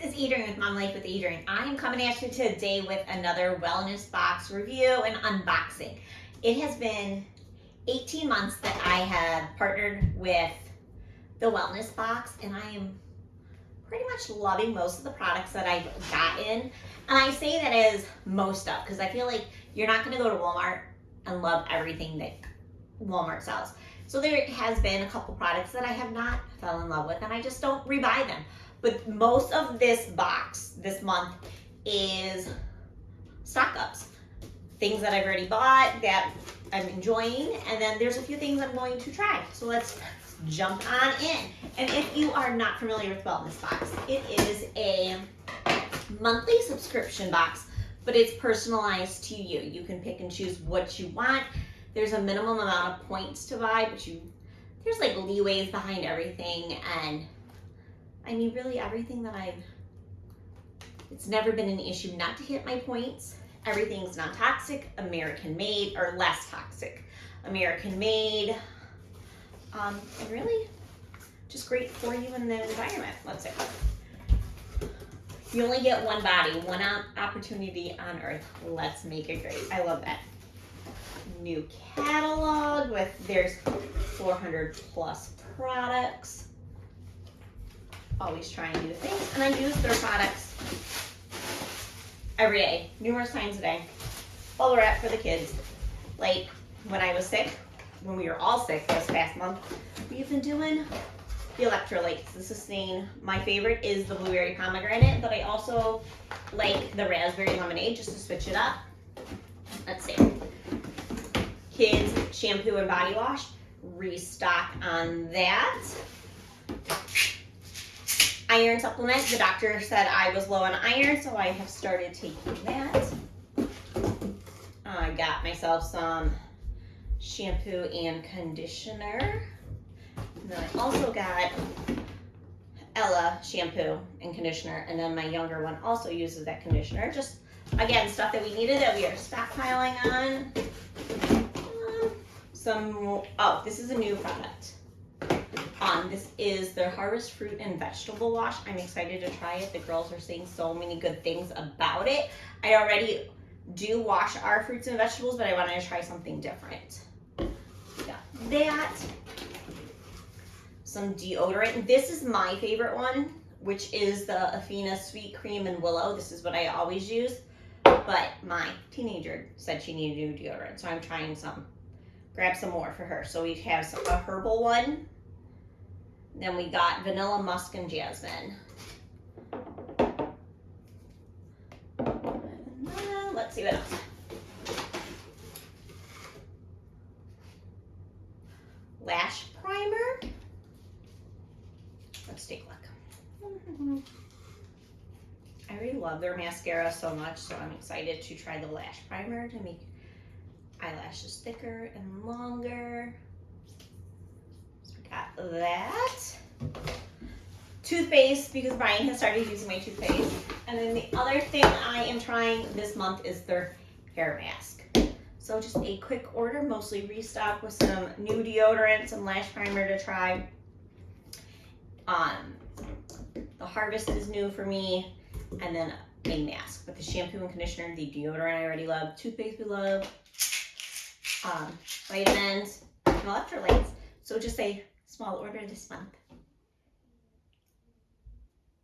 is Adrienne with Mom Life with Adrienne. I am coming at you today with another wellness box review and unboxing. It has been 18 months that I have partnered with the wellness box, and I am pretty much loving most of the products that I've gotten. And I say that as most of, because I feel like you're not going to go to Walmart and love everything that Walmart sells. So there has been a couple products that I have not fell in love with, and I just don't rebuy them. But most of this box this month is stock ups. Things that I've already bought that I'm enjoying, and then there's a few things I'm going to try. So let's jump on in. And if you are not familiar with Wellness Box, it is a monthly subscription box, but it's personalized to you. You can pick and choose what you want. There's a minimum amount of points to buy, but there's like leeways behind everything, and I mean, really everything that it's never been an issue not to hit my points. Everything's non-toxic, American made, or less toxic, American made, and really just great for you in the environment, let's say. You only get one body, one opportunity on earth. Let's make it great. I love that. New catalog there's 400 plus products. Always trying new things, and I use their products every day, numerous times a day. Bubble wrap for the kids. Like when I was sick, when we were all sick this past month, we've been doing the electrolytes, the sustain. My favorite is the blueberry pomegranate, but I also like the raspberry lemonade just to switch it up. Let's see. Kids shampoo and body wash, restock on that. Iron supplement, the doctor said I was low on iron, so I have started taking that. I got myself some shampoo and conditioner. And then I also got Ella shampoo and conditioner, and then my younger one also uses that conditioner. Just, again, stuff that we needed that we are stockpiling on. This is a new product. This is their Harvest Fruit and Vegetable Wash. I'm excited to try it. The girls are saying so many good things about it. I already do wash our fruits and vegetables, but I wanted to try something different. Got that. Some deodorant. This is my favorite one, which is the Athena Sweet Cream and Willow. This is what I always use, but my teenager said she needed new deodorant, so I'm trying some. Grab some more for her. So we have a herbal one. Then we got vanilla, musk, and jasmine. Let's see what else. Lash primer. Let's take a look. I really love their mascara so much, so I'm excited to try the lash primer to make eyelashes thicker and longer. So we got that. Toothpaste, because Brian has started using my toothpaste. And then the other thing I am trying this month is their hair mask. So just a quick order, mostly restock with some new deodorant, some lash primer to try. The Harvest is new for me, and then a mask. But the shampoo and conditioner, the deodorant I already love, toothpaste we love, vitamins, and electrolytes. So just a small order this month.